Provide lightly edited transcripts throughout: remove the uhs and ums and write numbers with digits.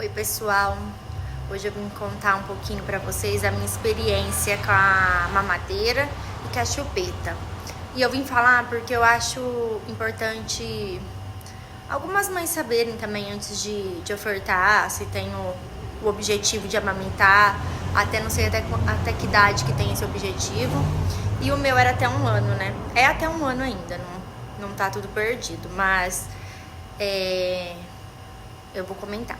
Oi pessoal, hoje eu vim contar um pouquinho pra vocês a minha experiência com a mamadeira e com a chupeta. E eu vim falar porque eu acho importante algumas mães saberem também antes de ofertar, se tem o objetivo de amamentar, até não sei até que idade que tem esse objetivo. E o meu era até 1 ano, né? É até 1 ano ainda, não tá tudo perdido, mas eu vou comentar.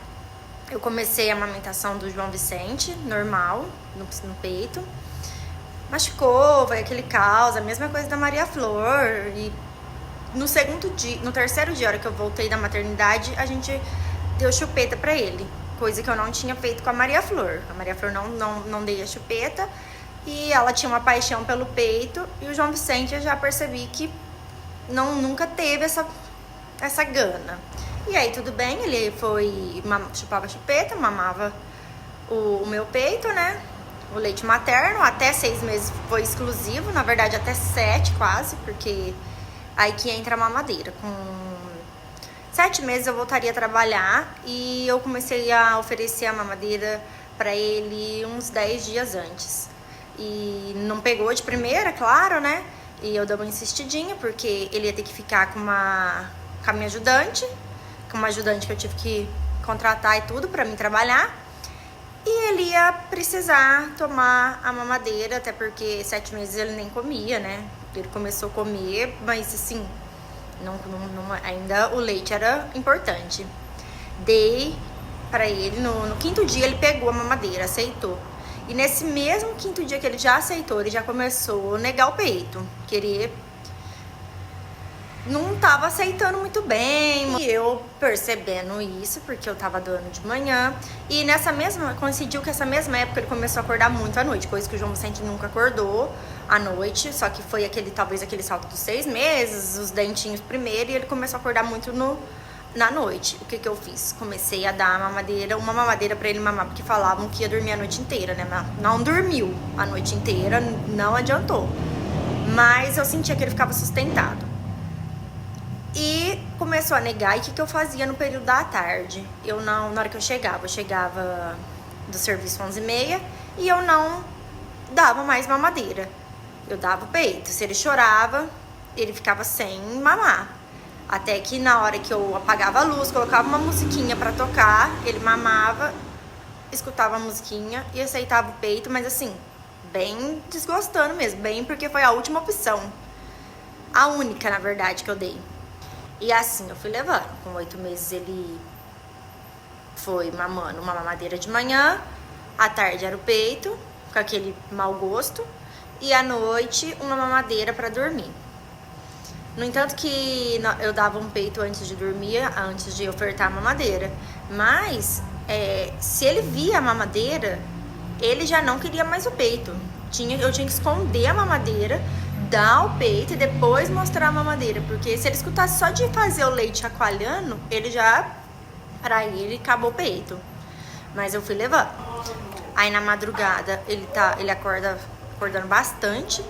Eu comecei a amamentação do João Vicente, normal, no peito. Machucou, foi aquele caos, a mesma coisa da Maria Flor. E no terceiro dia, hora que eu voltei da maternidade, a gente deu chupeta pra ele. Coisa que eu não tinha feito com a Maria Flor. A Maria Flor não dei a chupeta. E ela tinha uma paixão pelo peito. E o João Vicente eu já percebi que nunca teve essa gana. E aí tudo bem, ele chupava a chupeta, mamava o meu peito, né? O leite materno, até 6 meses foi exclusivo, na verdade até 7 quase, porque aí que entra a mamadeira. Com 7 meses eu voltaria a trabalhar e eu comecei a oferecer a mamadeira pra ele uns 10 dias antes. E não pegou de primeira, claro, né? E eu dei uma insistidinha, porque ele ia ter que ficar com a minha ajudante, uma ajudante que eu tive que contratar e tudo pra mim trabalhar. E ele ia precisar tomar a mamadeira, até porque 7 meses ele nem comia, né? Ele começou a comer, mas assim, ainda o leite era importante. Dei pra ele, no 5º dia ele pegou a mamadeira, aceitou. E nesse mesmo 5º dia que ele já aceitou, ele já começou a negar o peito, querer... Não tava aceitando muito bem. E eu percebendo isso, porque eu tava dando de manhã. E coincidiu que essa mesma época ele começou a acordar muito à noite, coisa que o João Vicente nunca acordou à noite. Só que foi talvez aquele salto dos 6 meses, os dentinhos primeiro, e ele começou a acordar muito na noite. O que eu fiz? Comecei a dar uma mamadeira pra ele mamar, porque falavam que ia dormir a noite inteira, né? Não dormiu a noite inteira, não adiantou. Mas eu sentia que ele ficava sustentado. E começou a negar. E o que eu fazia no período da tarde? Na hora que eu chegava do serviço 11h30 e eu não dava mais mamadeira. Eu dava o peito. Se ele chorava, ele ficava sem mamar. Até que na hora que eu apagava a luz, colocava uma musiquinha pra tocar, ele mamava, escutava a musiquinha e aceitava o peito, mas assim, bem desgostando mesmo, bem porque foi a última opção. A única, na verdade, que eu dei. E assim eu fui levando. Com 8 meses ele foi mamando uma mamadeira de manhã, à tarde era o peito, com aquele mau gosto, e à noite uma mamadeira pra dormir. No entanto que eu dava um peito antes de dormir, antes de ofertar a mamadeira. Mas se ele via a mamadeira, ele já não queria mais o peito. Eu tinha que esconder a mamadeira, dar o peito e depois mostrar a mamadeira, porque se ele escutasse só de fazer o leite chacoalhando, pra ele acabou o peito. Mas eu fui levando. Aí na madrugada ele acordando bastante.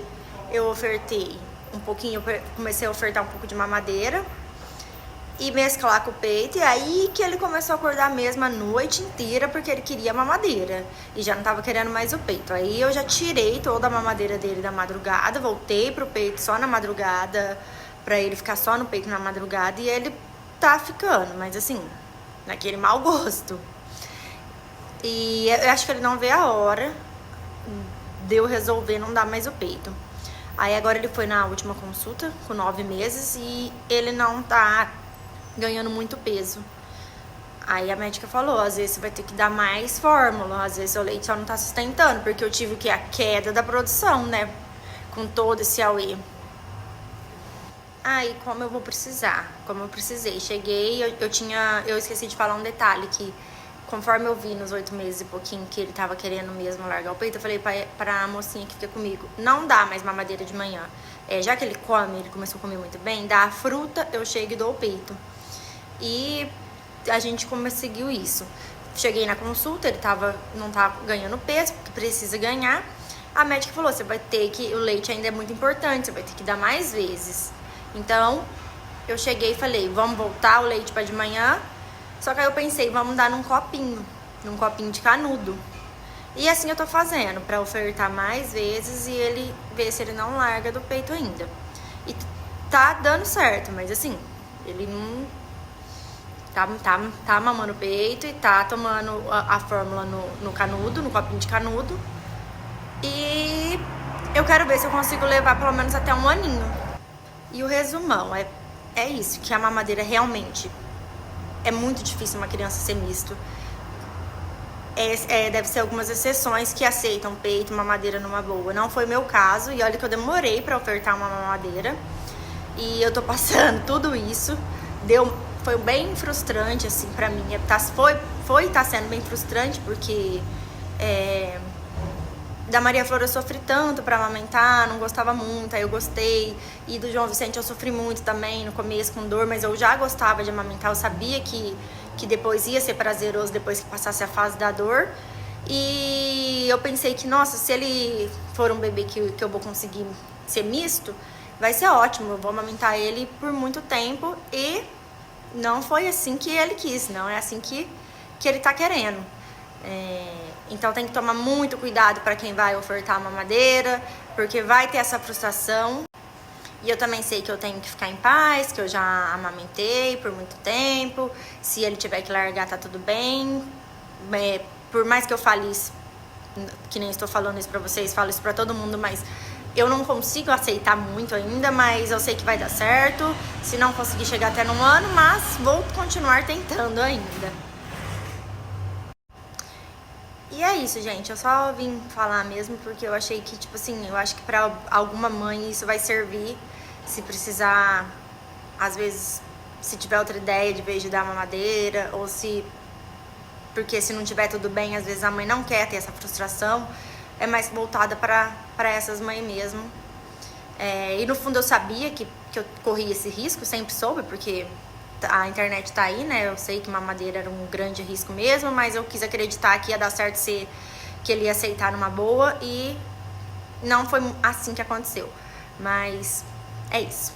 Eu ofertei um pouquinho, comecei a ofertar um pouco de mamadeira e mesclar com o peito, e aí que ele começou a acordar mesmo a noite inteira, porque ele queria mamadeira e já não tava querendo mais o peito. Aí eu já tirei toda a mamadeira dele da madrugada, voltei pro peito só na madrugada, pra ele ficar só no peito na madrugada, e ele tá ficando, mas assim, naquele mau gosto. E eu acho que ele não vê a hora de eu resolver não dar mais o peito. Aí agora ele foi na última consulta, com 9 meses, e ele não tá ganhando muito peso. Aí a médica falou, às vezes você vai ter que dar mais fórmula, às vezes o leite só não tá sustentando, porque eu tive a queda da produção, né, com todo esse auê. Aí como eu precisei, cheguei, eu esqueci de falar um detalhe, que conforme eu vi nos 8 meses e pouquinho que ele tava querendo mesmo largar o peito, eu falei pra mocinha que fica comigo, não dá mais mamadeira de manhã. Já que ele começou a comer muito bem, dá a fruta, eu chego e dou o peito. E a gente conseguiu isso. Cheguei na consulta, ele não tá ganhando peso, porque precisa ganhar. A médica falou, o leite ainda é muito importante, você vai ter que dar mais vezes. Então, eu cheguei e falei, vamos voltar o leite pra de manhã. Só que aí eu pensei, vamos dar num copinho de canudo. E assim eu tô fazendo, pra ofertar mais vezes e ele ver se ele não larga do peito ainda. E tá dando certo, mas assim, ele não tá mamando o peito e tá tomando a fórmula no canudo, no copinho de canudo. E eu quero ver se eu consigo levar pelo menos até um aninho. E o resumão é isso, que a mamadeira realmente é muito difícil uma criança ser misto. Deve ser algumas exceções que aceitam peito e mamadeira numa boa. Não foi meu caso, e olha que eu demorei pra ofertar uma mamadeira. E eu tô passando tudo isso. Foi bem frustrante, assim, pra mim. Tá sendo bem frustrante, porque da Maria Flor eu sofri tanto pra amamentar, não gostava muito, aí eu gostei. E do João Vicente eu sofri muito também, no começo com dor, mas eu já gostava de amamentar, eu sabia que depois ia ser prazeroso, depois que passasse a fase da dor. E eu pensei que, nossa, se ele for um bebê que eu vou conseguir ser misto, vai ser ótimo, eu vou amamentar ele por muito tempo. E não foi assim que ele quis, não é assim que ele tá querendo. Então tem que tomar muito cuidado para quem vai ofertar a mamadeira, porque vai ter essa frustração. E eu também sei que eu tenho que ficar em paz, que eu já amamentei por muito tempo. Se ele tiver que largar, tá tudo bem. Por mais que eu fale isso, que nem estou falando isso pra vocês, falo isso pra todo mundo, mas eu não consigo aceitar muito ainda, mas eu sei que vai dar certo. Se não conseguir chegar até no ano, mas vou continuar tentando ainda. E é isso, gente. Eu só vim falar mesmo porque eu achei que, tipo assim, eu acho que pra alguma mãe isso vai servir. Se precisar, às vezes, se tiver outra ideia de vez de dar mamadeira, ou se... Porque se não tiver tudo bem, às vezes a mãe não quer ter essa frustração. É mais voltada pra essas mães mesmo. E no fundo eu sabia que eu corria esse risco, sempre soube, porque a internet tá aí, né? Eu sei que mamadeira era um grande risco mesmo, mas eu quis acreditar que ia dar certo, que ele ia aceitar numa boa, e não foi assim que aconteceu. Mas é isso.